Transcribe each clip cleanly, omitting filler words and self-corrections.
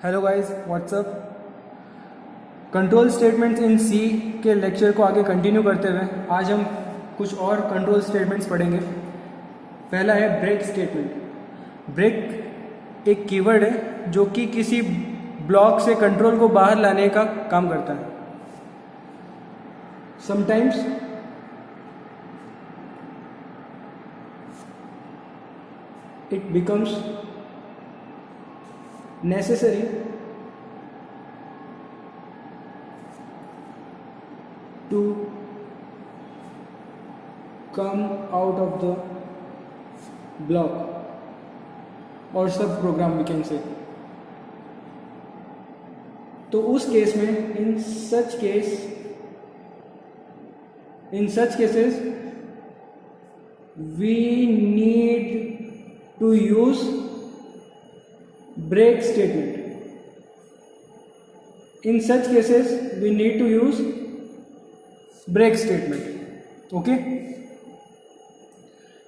Hello guys, what's up. Control statements in C के lecture को आगे कंटिन्यू करते हुए आज हम कुछ और कंट्रोल स्टेटमेंट्स पढ़ेंगे। पहला है ब्रेक स्टेटमेंट। ब्रेक एक कीवर्ड है जो कि किसी ब्लॉक से कंट्रोल को बाहर लाने का काम करता है। Sometimes it becomes necessary to come out of the block or sub program we can say। तो उस केस में in such cases we need to use break statement। in such cases we need to use break statement। Okay,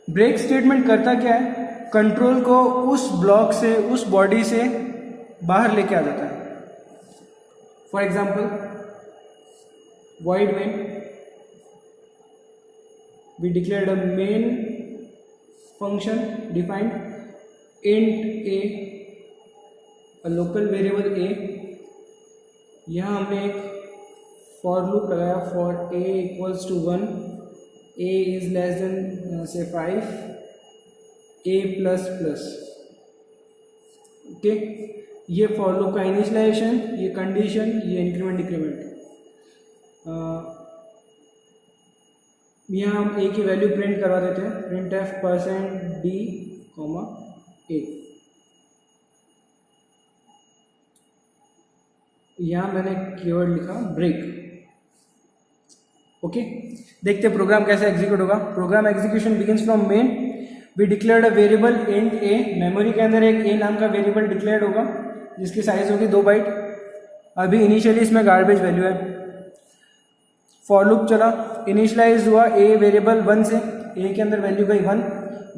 break statement करता क्या है? Control को उस block से, उस बॉडी से बाहर लेके आ जाता है। For example, void main, we declared a main function defined int a local variable a। यहाँ हमने एक for loop लगाया for a equals to 1, a is less than say 5, a plus plus। Okay, ये for loop का initialisation, ये condition, ये increment decrement. यहाँ हम a की वैल्यू प्रिंट करवा देते हैं, प्रिंट एफ %d, a। यहाँ मैंने कीवर्ड लिखा ब्रेक। ओके, देखते हैं प्रोग्राम कैसे एग्जीक्यूट होगा। Program execution begins from main. We declared a variable int A. Memory के अंदर एक a नाम का वेरिएबल डिक्लेयर्ड होगा जिसकी साइज होगी 2 बाइट। अभी इनिशियली इसमें गार्बेज वैल्यू है। फॉर लूप चला, इनिशियलाइज हुआ a वेरिएबल 1 से, a के अंदर वैल्यू गई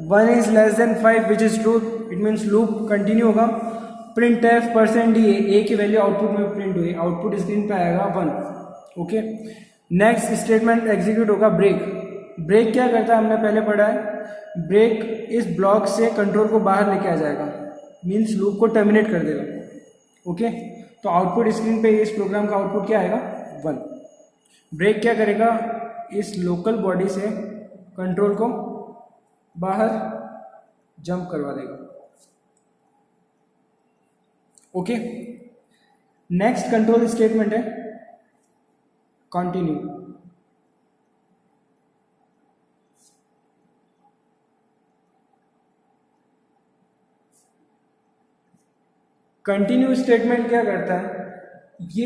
1 is less than 5 which is true, it means loop continue होगा। प्रिंट एफ %d, a की वैल्यू आउटपुट में प्रिंट हुई, आउटपुट स्क्रीन पे आएगा 1। ओके, नेक्स्ट स्टेटमेंट एग्जीक्यूट होगा ब्रेक। ब्रेक क्या करता है हमने पहले पढ़ा है। ब्रेक इस ब्लॉक से कंट्रोल को बाहर लेके आ जाएगा, मीन्स लूप को टर्मिनेट कर देगा। ओके, तो आउटपुट स्क्रीन पे इस प्रोग्राम का आउटपुट क्या आएगा? 1। ब्रेक क्या करेगा? इस लोकल बॉडी से कंट्रोल को बाहर जंप करवा देगा। ओके, नेक्स्ट कंट्रोल स्टेटमेंट है कंटिन्यू। कंटिन्यू स्टेटमेंट क्या करता है? ये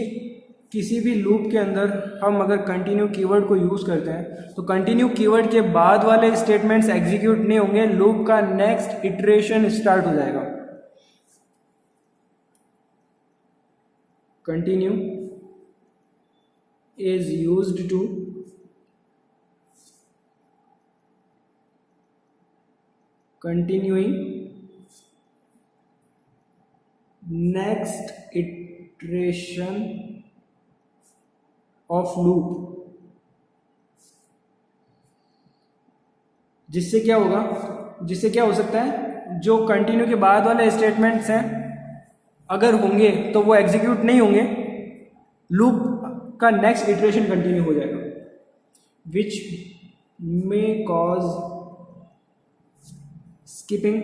किसी भी लूप के अंदर हम अगर कंटिन्यू कीवर्ड को यूज करते हैं तो कंटिन्यू कीवर्ड के बाद वाले स्टेटमेंट्स एग्जीक्यूट नहीं होंगे, लूप का नेक्स्ट इटरेशन स्टार्ट हो जाएगा। Continue is used to continuing next iteration of loop. जिससे क्या होगा? जिससे क्या हो सकता है? जो कंटिन्यू के बाद वाले स्टेटमेंट्स हैं अगर होंगे तो वो एग्जीक्यूट नहीं होंगे, लूप का नेक्स्ट इटरेशन कंटिन्यू हो जाएगा, which may cause skipping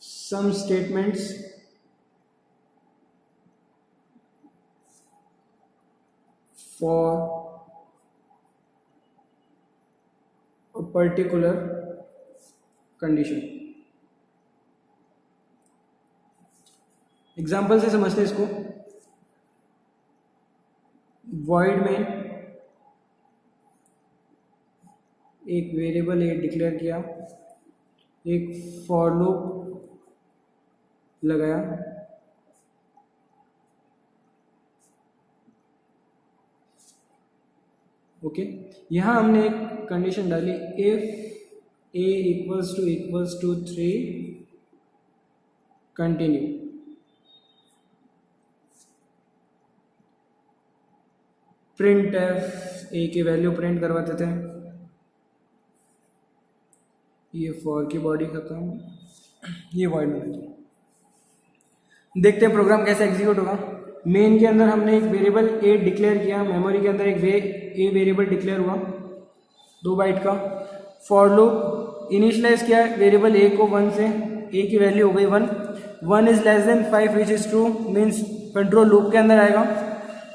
some statements for a particular condition। Example से समझते हैं इसको। void में एक वेरिएबल a डिक्लेयर किया, एक फॉर लूप लगाया, ओके। यहाँ हमने एक कंडीशन डाली, if a equals to 3, continue. Print F A की वैल्यू प्रिंट करवा देते हैं। ये फॉर की बॉडी खत्म, ये वॉइड में। देखते हैं प्रोग्राम कैसे एग्जीक्यूट होगा। मेन के अंदर हमने एक वेरिएबल ए डिक्लेयर किया, मेमोरी के अंदर एक ए वेरिएबल डिक्लेयर हुआ 2 बाइट का। फॉर लूप इनिशियलाइज किया वेरिएबल ए को 1 से, ए की वैल्यू हो गई 1, 1 is less than 5 which is true, means control loop के अंदर आएगा।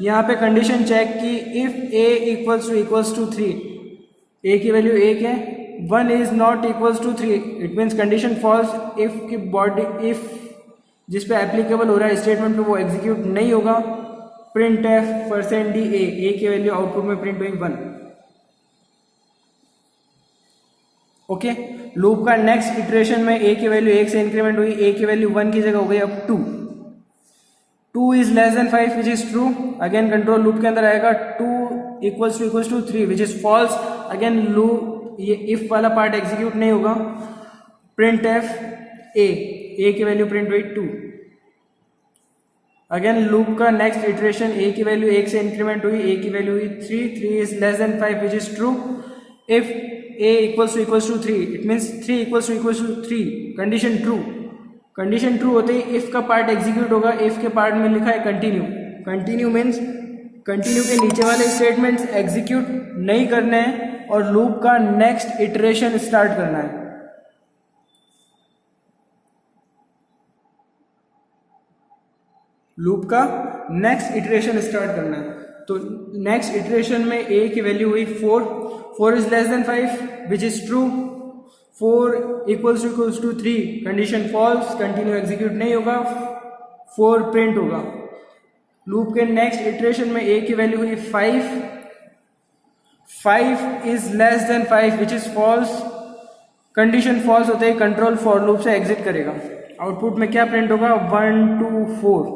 यहाँ पे कंडीशन चेक की, if A equals to 3, A की वैल्यू 1 है, 1 is not equals to 3, it means condition false. If की बॉडी, इफ जिस पे एप्लीकेबल हो रहा है स्टेटमेंट पे, वो एग्जीक्यूट नहीं होगा। प्रिंट एफ %d ए की वैल्यू आउटपुट में प्रिंट हुई 1। ओके, लूप का नेक्स्ट इटरेशन में ए की वैल्यू 1 से इंक्रीमेंट हुई, ए की वैल्यू 1 की जगह हो गई अब 2, 2 is less than 5 which is true, again control loop के अंदर आएगा। 2 equals to 3 which is false, again loop ये इफ वाला पार्ट एग्जीक्यूट नहीं होगा। प्रिंट एफ ए की वैल्यू प्रिंट हुई 2। अगेन लूप का नेक्स्ट इटरेशन, ए की वैल्यू 1 से इंक्रीमेंट हुई, ए की वैल्यू हुई 3, 3 is less than 5 which is true. If a equals to 3, it means 3 equals to 3, condition true. Condition true होते ही इफ का पार्ट एग्जीक्यूट होगा। इफ के पार्ट में लिखा है कंटिन्यू, कंटिन्यू मीन्स कंटिन्यू के नीचे वाले स्टेटमेंट्स एग्जीक्यूट नहीं करने हैं और लूप का नेक्स्ट इटरेशन स्टार्ट करना है। लूप का नेक्स्ट इटरेशन स्टार्ट करना है। तो नेक्स्ट इटरेशन में a की वैल्यू हुई 4, 4 is less than 5 which is true, 4 equals to 3, condition false, continue execute नहीं होगा, 4 प्रिंट होगा। लूप के नेक्स्ट इटरेशन में a की वैल्यू हुई 5, 5 is less than 5 which is false, condition false होते ही कंट्रोल फॉर लूप से एग्जिट करेगा। आउटपुट में क्या प्रिंट होगा, 1 2 4।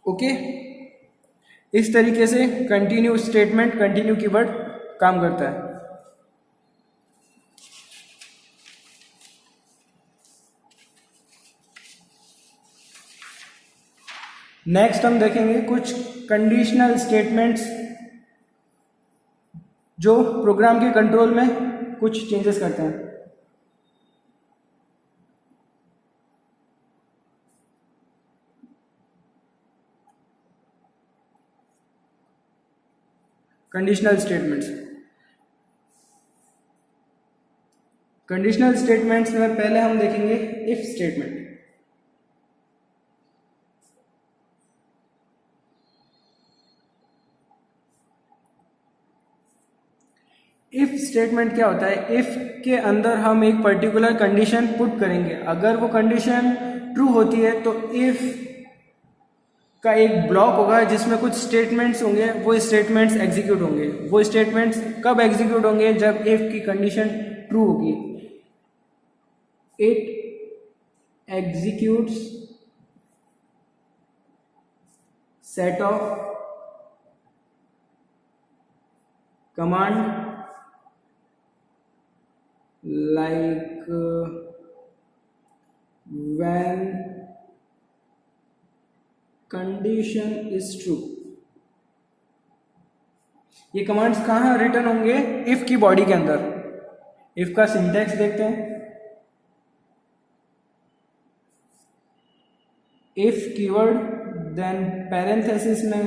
ओके, इस तरीके से कंटिन्यू स्टेटमेंट, कंटिन्यू कीवर्ड काम करता है। नेक्स्ट हम देखेंगे कुछ कंडीशनल स्टेटमेंट्स जो प्रोग्राम के कंट्रोल में कुछ चेंजेस करते हैं। कंडीशनल स्टेटमेंट्स, कंडीशनल स्टेटमेंट्स में पहले हम देखेंगे इफ स्टेटमेंट। इफ स्टेटमेंट क्या होता है, इफ के अंदर हम एक पर्टिकुलर कंडीशन पुट करेंगे। अगर वो कंडीशन ट्रू होती है तो इफ का एक ब्लॉक होगा जिसमें कुछ स्टेटमेंट्स होंगे, वो स्टेटमेंट्स एग्जीक्यूट होंगे। वो स्टेटमेंट्स कब एग्जीक्यूट होंगे, जब इफ की कंडीशन ट्रू होगी। It executes set of command like when condition is true. ये कमांड्स कहाँ रिटर्न होंगे, इफ की बॉडी के अंदर। इफ का सिंटैक्स देखते हैं, इफ कीवर्ड देन पैरेंथेसिस में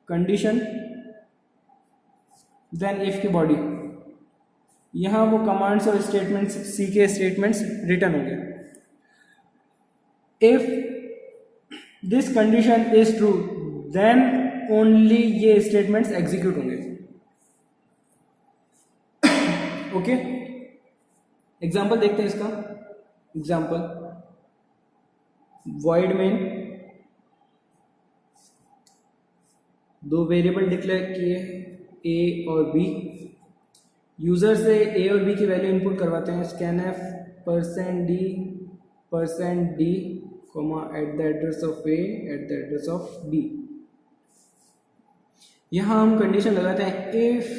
कंडीशन देन इफ की बॉडी। यहां वो कमांड्स और स्टेटमेंट्स, सी के स्टेटमेंट्स रिटर्न होंगे। If this condition is true then only ये स्टेटमेंट्स एग्जीक्यूट होंगे। ओके, एग्जाम्पल देखते हैं इसका। एग्जाम्पल, वॉइड मेन, दो वेरिएबल डिक्लेयर किए ए और बी। यूजर से ए और बी की वैल्यू इनपुट करवाते हैं। scanf %d at the address of a at the address of b। यहां हम कंडीशन लगाते हैं if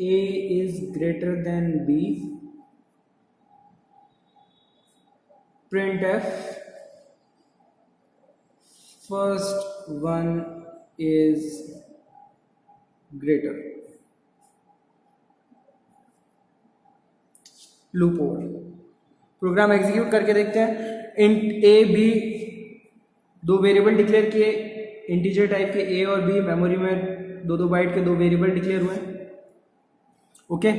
a is greater than b print F first one is greater, loop over. Program execute करके देखते हैं। Int A B, दो variable declare किए, integer type के ए और बी, मेमोरी में दो बाइट के दो वेरिएबल डिक्लेयर हुए। Okay,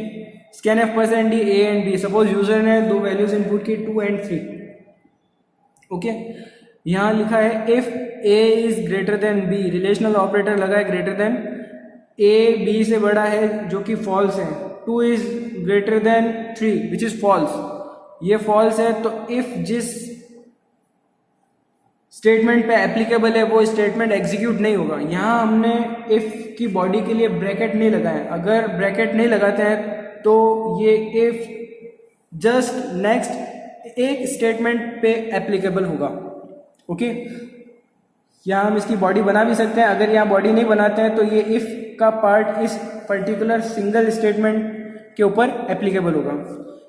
scanf percent D A and B. Suppose user ने दो वैल्यूज इनपुट की 2 and 3। ओके, यहां लिखा है if A is greater than B, relational operator लगा है ग्रेटर देन, ए बी से बड़ा है जो कि फॉल्स है, 2 is greater than 3 which is false, ये फॉल्स है। तो इफ जिस स्टेटमेंट पे एप्लीकेबल है वो स्टेटमेंट एग्जीक्यूट नहीं होगा। यहां हमने इफ की बॉडी के लिए ब्रैकेट नहीं लगाए। अगर ब्रैकेट नहीं लगाते हैं तो ये इफ जस्ट नेक्स्ट एक स्टेटमेंट पे एप्लीकेबल होगा। ओके, यहाँ हम इसकी बॉडी बना भी सकते हैं। अगर यहाँ बॉडी नहीं बनाते हैं तो ये इफ का पार्ट इस पर्टिकुलर सिंगल स्टेटमेंट के ऊपर एप्लीकेबल होगा।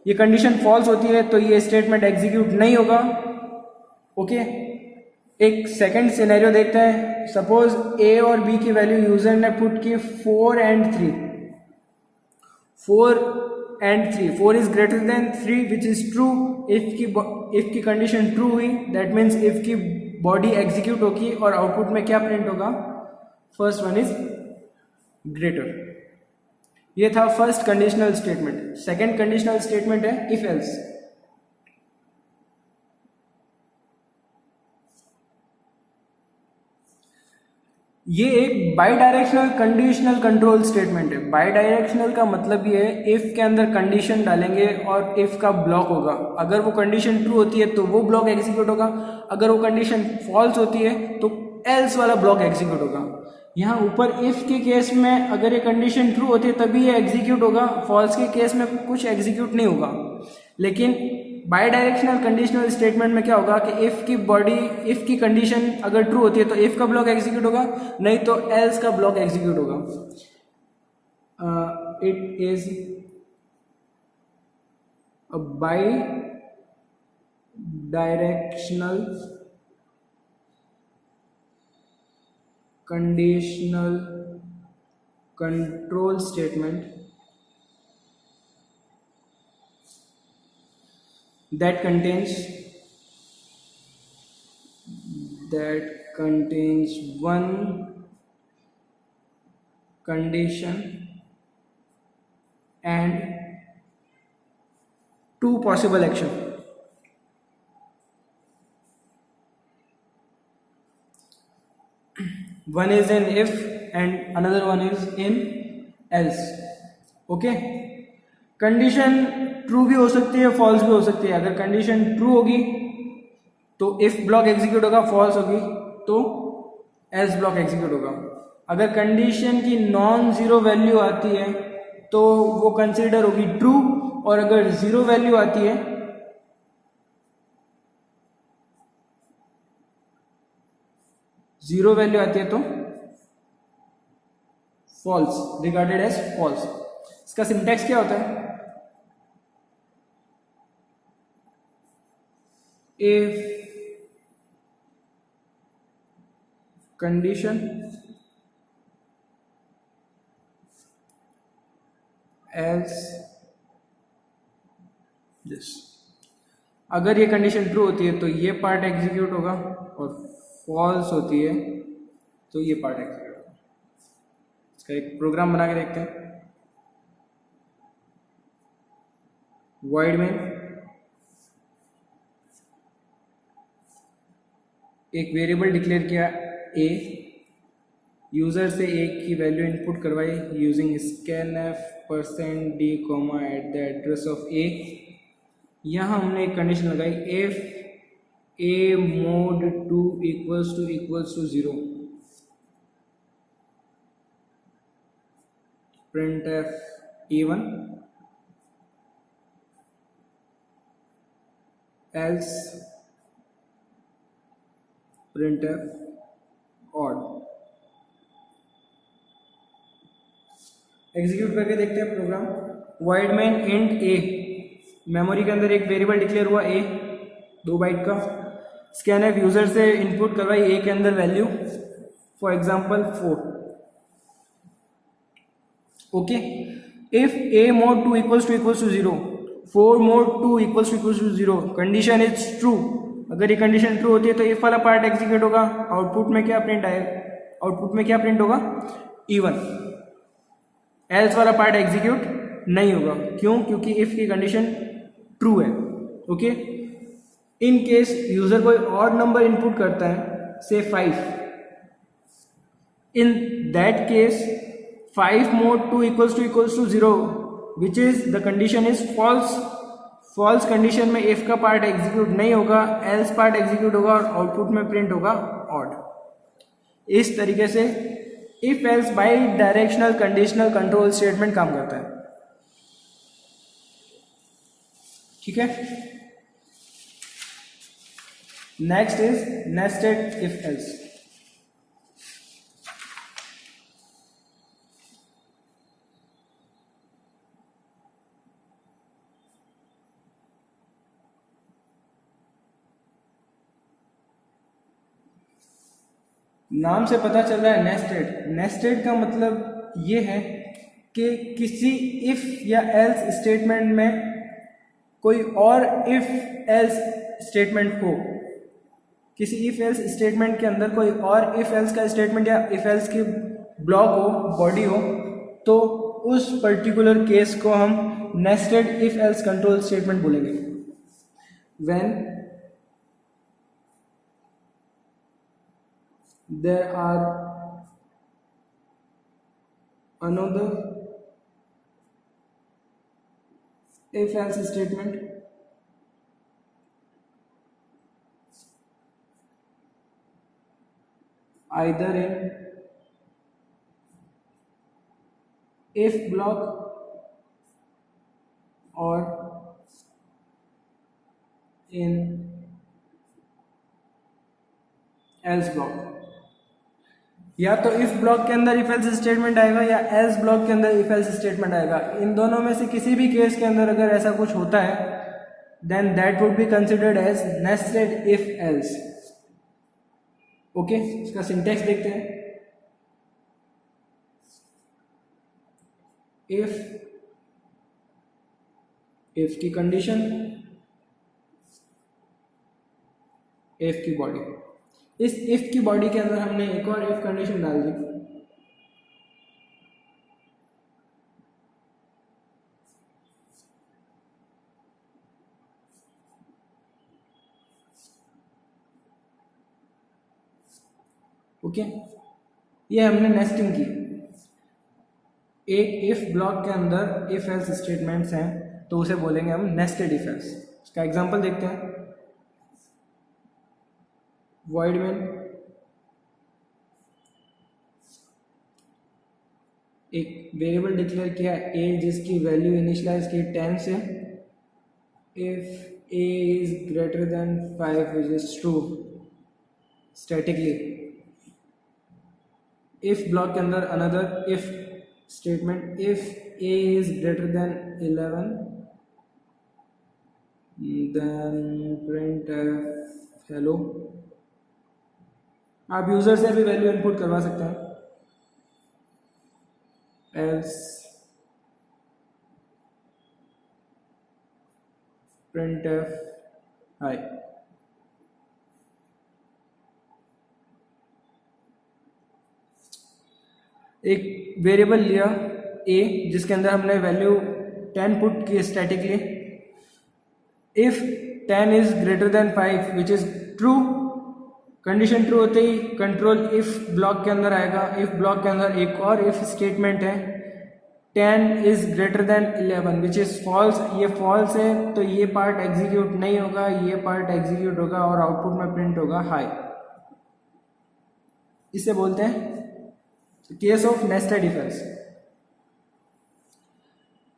ये कंडीशन फॉल्स होती है तो ये स्टेटमेंट एग्जीक्यूट नहीं होगा। ओके, एक सेकंड सिनेरियो देखते हैं। सपोज ए और बी की वैल्यू यूजर ने पुट की 4 and 3, 4 and 3, 4 is greater than 3 which is true. If की कंडीशन ट्रू हुई दैट मीन्स इफ की बॉडी एग्जीक्यूट होगी और आउटपुट में क्या प्रिंट होगा, फर्स्ट वन इज ग्रेटर। ये था first conditional statement. Second conditional statement है इफ एल्स। ये एक by directional conditional control statement है। बाई डायरेक्शनल का मतलब ये है इफ के अंदर कंडीशन डालेंगे और इफ का ब्लॉक होगा। अगर वो कंडीशन ट्रू होती है तो वो ब्लॉक एग्जीक्यूट होगा, अगर वो कंडीशन फॉल्स होती है तो एल्स वाला ब्लॉक एग्जीक्यूट होगा। यहाँ ऊपर इफ के केस में अगर ये कंडीशन ट्रू होती है तभी ये एग्जीक्यूट होगा, फॉल्स के केस में कुछ एग्जीक्यूट नहीं होगा। लेकिन बाई डायरेक्शनल कंडीशनल स्टेटमेंट में क्या होगा कि इफ की कंडीशन अगर ट्रू होती है तो इफ का ब्लॉक एग्जीक्यूट होगा, नहीं तो एल्स का ब्लॉक एग्जीक्यूट होगा। It is a by directional conditional control statement that contains one condition and two possible action. One is in if and another one is in else. Okay, condition true भी हो सकती है, false भी हो सकती है। अगर कंडीशन ट्रू होगी तो इफ ब्लॉक एग्जीक्यूट होगा, फॉल्स होगी तो एल्स ब्लॉक एग्जीक्यूट होगा। अगर कंडीशन की नॉन जीरो वैल्यू आती है तो वो कंसीडर होगी ट्रू, और अगर जीरो वैल्यू आती है तो फॉल्स, रिगार्डेड एज फॉल्स। इसका सिंटैक्स क्या होता है? if condition else this, अगर ये कंडीशन ट्रू होती है तो ये पार्ट एग्जीक्यूट होगा, और फॉल्स होती है तो ये पार्ट एग्जीक्यूट होगा। इसका एक प्रोग्राम बना के देखते हैं। void में एक वेरिएबल डिक्लेयर किया a, यूजर से a की वैल्यू इनपुट करवाई using scanf %d, at the address of a। यहाँ हमने एक कंडीशन लगाई if a mod 2 equals to 0, printf a1 else printf odd। Execute करके देखते हैं program. void main int a, memory के अंदर एक वेरिएबल डिक्लेयर हुआ a, 2 बाइट का। स्कैनएफ यूजर से इनपुट करवाई ए के अंदर value, for example 4। Okay, if A mod 2 equals to 0, 4 mod 2 equals to 0, condition is true. अगर ये कंडीशन ट्रू होती है तो इफ वाला पार्ट एग्जीक्यूट होगा, आउटपुट में क्या प्रिंट आएगा, आउटपुट में क्या प्रिंट होगा, इवन। एल्स वाला पार्ट एग्जीक्यूट नहीं होगा, क्यों, क्योंकि इफ की कंडीशन ट्रू है। ओके, इन केस यूजर कोई और नंबर इनपुट करता है, से 5, in that case 5 mod 2 equals to 0, which is the condition is false। false condition में if का पार्ट एग्जीक्यूट नहीं होगा, else पार्ट एग्जीक्यूट होगा और आउटपुट में प्रिंट होगा odd। इस तरीके से if else by directional conditional control statement काम करता है। ठीक है, next is nested if else। नाम से पता चल रहा है नेस्टेड। नेस्टेड का मतलब ये है कि किसी इफ या एल्स स्टेटमेंट में कोई और इफ एल्स स्टेटमेंट हो, किसी इफ एल्स स्टेटमेंट के अंदर कोई और इफ एल्स का स्टेटमेंट या इफ एल्स की ब्लॉक हो, बॉडी हो, तो उस पर्टिकुलर केस को हम nested if else control statement बोलेंगे। When there are another if else statement either in if block or in else block। या तो इफ ब्लॉक के अंदर इफ एल्स स्टेटमेंट आएगा या एल्स ब्लॉक के अंदर इफ एल्स स्टेटमेंट आएगा। इन दोनों में से किसी भी केस के अंदर अगर ऐसा कुछ होता है, then that would be considered as nested if else. Okay, इसका सिंटेक्स देखते हैं। इफ की कंडीशन, इफ की बॉडी, इस इफ की बॉडी के अंदर हमने एक और इफ कंडीशन डाल दी। ओके, ये हमने नेस्टिंग की। एक इफ ब्लॉक के अंदर इफ एल्स स्टेटमेंट्स हैं तो उसे बोलेंगे हम नेस्टेड इफ एल्स। इसका एग्जांपल देखते हैं। void में एक वेरिएबल डिक्लेयर किया a जिसकी वैल्यू इनिशियलाइज की 10 से। If a is greater than 5 which is true statically. If block के अंदर another if statement, if a is greater than 11 then print hello. आप यूजर से भी वैल्यू इनपुट करवा सकते हैं। Else print hi. एक वेरिएबल लिया a जिसके अंदर हमने वैल्यू 10 पुट की statically. If 10 is greater than 5 which is true, condition true होते ही कंट्रोल इफ ब्लॉक के अंदर आएगा। इफ ब्लॉक के अंदर एक और इफ स्टेटमेंट है 10 is greater than 11 which is false. ये फॉल्स है तो ये पार्ट एग्जीक्यूट नहीं होगा, ये पार्ट एग्जीक्यूट होगा और आउटपुट में प्रिंट होगा हाई। इसे बोलते हैं case of nested if else.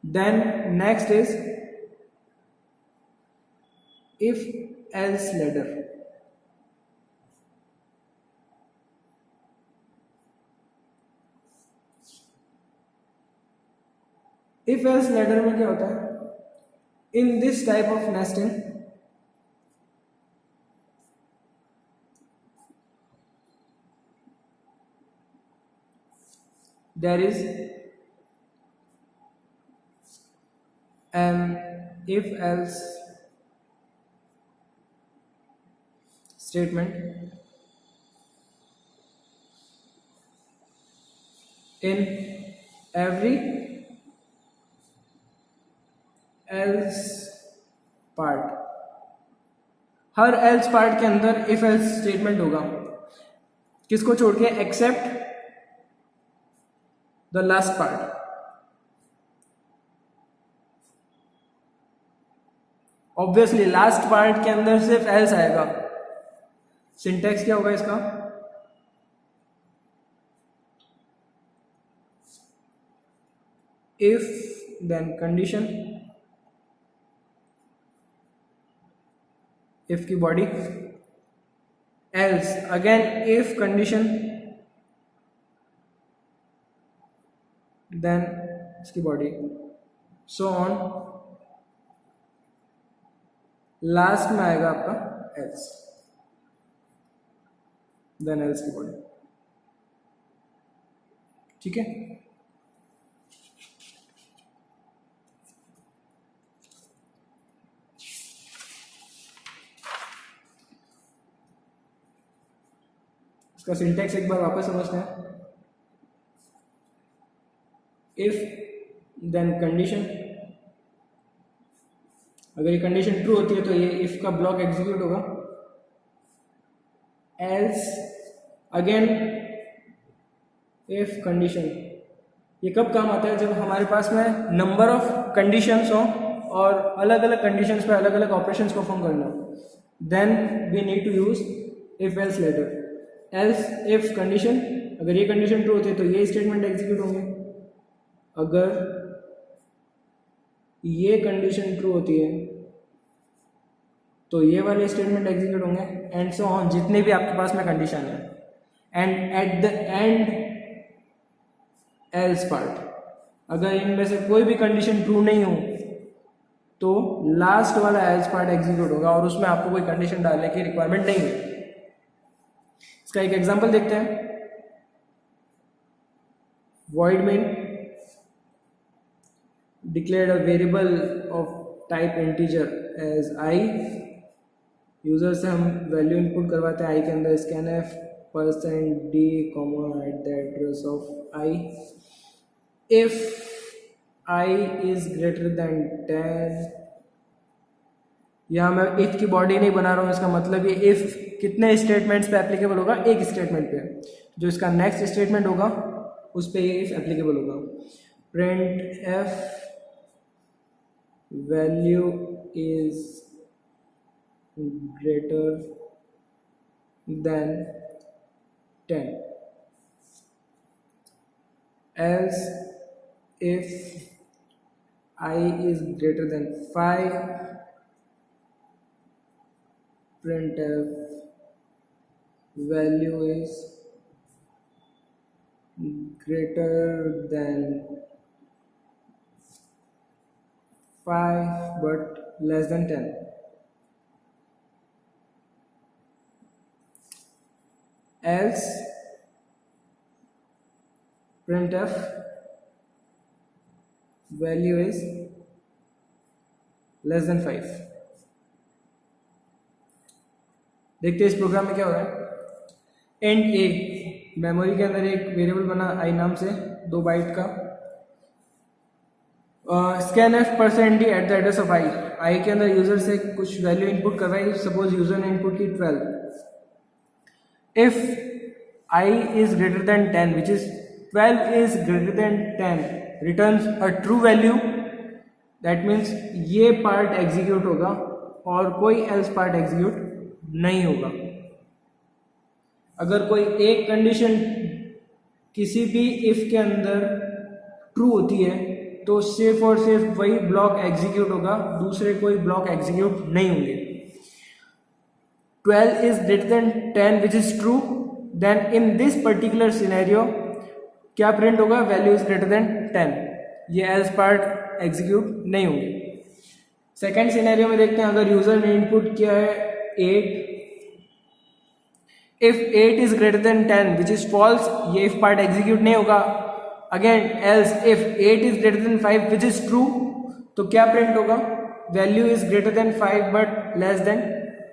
Then next is if else ladder. If else ladder में क्या होता है, in this type of nesting there is an if else statement in every else part. Her else part के अंदर if else statement होगा, किसको छोड़ के? Except the last part. Obviously last part के अंदर सिर्फ else आएगा. सिंटेक्स क्या होगा इसका? if then condition, if की body, else again if condition, then इसकी बॉडी, so on. लास्ट में आएगा आपका else, then else की बॉडी. ठीक है. इसका सिंटेक्स एक बार वापस समझते हैं. इफ देन कंडीशन, अगर ये कंडीशन ट्रू होती है तो ये इफ का ब्लॉक एग्जीक्यूट होगा. Else again if condition. ये कब काम आता है? जब हमारे पास में नंबर ऑफ कंडीशंस हो और अलग अलग कंडीशंस पे अलग अलग ऑपरेशंस परफॉर्म करना हो, then we need to use if else ladder. Else if condition, अगर ये कंडीशन ट्रू होती है तो ये स्टेटमेंट एग्जीक्यूट होंगे. अगर ये कंडीशन ट्रू होती है तो ये वाले स्टेटमेंट एग्जीक्यूट होंगे, एंड सो ऑन, जितने भी आपके पास में कंडीशन है. And at the end else part, अगर इनमें से कोई भी कंडीशन ट्रू नहीं हो तो लास्ट वाला एल्स पार्ट एग्जीक्यूट होगा, और उसमें आपको कोई कंडीशन डालने की रिक्वायरमेंट नहीं है. इसका एक एग्जांपल देखते हैं. void main declared a variable of type integer as I. User से हम वैल्यू इनपुट करवाते हैं i के अंदर scanf %d at the address of I. if I is greater than 10, यहाँ मैं if की बॉडी नहीं बना रहा हूँ, इसका मतलब ये if कितने स्टेटमेंट्स पे एप्लीकेबल होगा? एक स्टेटमेंट पे. जो इसका नेक्स्ट स्टेटमेंट होगा उस पे ये if एप्लीकेबल होगा. Print f value is greater than 10, else if I is greater than 5, printf value is greater than 5 but less than 10. else printf value is less than 5. देखते हैं इस प्रोग्राम में क्या हो रहा है. एंड ए, मेमोरी के अंदर एक वेरिएबल बना आई नाम से 2 बाइट का. scanf %d at the address of i के अंदर यूजर से कुछ वैल्यू इनपुट करवाई. सपोज यूजर ने इनपुट की 12. if I is greater than 10, which is 12 is greater than 10, returns a true value. that means ये पार्ट एग्जीक्यूट होगा और कोई एल्स पार्ट एग्जीक्यूट नहीं होगा. अगर कोई एक कंडीशन किसी भी इफ के अंदर ट्रू होती है तो सिर्फ और सिर्फ वही ब्लॉक एग्जीक्यूट होगा, दूसरे कोई ब्लॉक एग्जीक्यूट नहीं होंगे. 12 is greater than 10 which is true, then in this particular scenario क्या प्रिंट होगा? Value is greater than 10. ये एल्स पार्ट एग्जीक्यूट नहीं होंगे. सेकेंड सिनेरियो में देखते हैं. अगर यूजर ने इनपुट किया है 8, if 8 is greater than 10 which is false, ये इफ पार्ट एग्जीक्यूट नहीं होगा. Again else if 8 is greater than 5 which is true, तो क्या प्रिंट होगा, value is greater than 5 but less than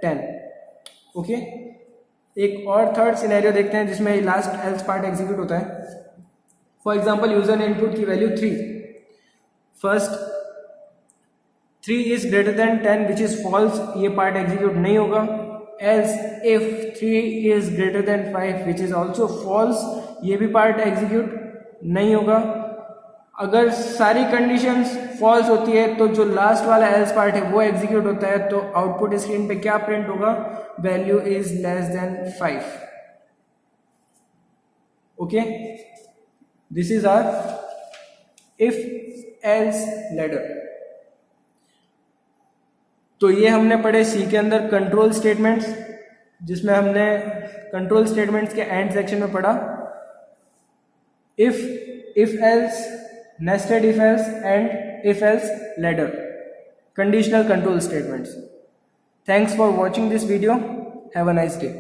10. Okay, एक और थर्ड सिनेरियो देखते हैं जिसमें लास्ट एल्स पार्ट एग्जीक्यूट होता है. फॉर एग्जाम्पल यूजर ने इनपुट की value 3, first 3 is greater than 10 which is false, ये पार्ट एग्जीक्यूट नहीं होगा. Else if 3 is greater than 5 which is also false, ये भी पार्ट एग्जीक्यूट नहीं होगा. अगर सारी कंडीशंस फॉल्स होती है तो जो लास्ट वाला एल्स पार्ट है वो एग्जीक्यूट होता है, तो आउटपुट स्क्रीन पे क्या प्रिंट होगा, value is less than 5. Okay, this is hour if else ladder. तो ये हमने पढ़े सी के अंदर कंट्रोल स्टेटमेंट्स, जिसमें हमने कंट्रोल स्टेटमेंट्स के एंड सेक्शन में पढ़ा if else, nested if else and if else ladder, conditional control statements. Thanks for watching this video. Have a nice day.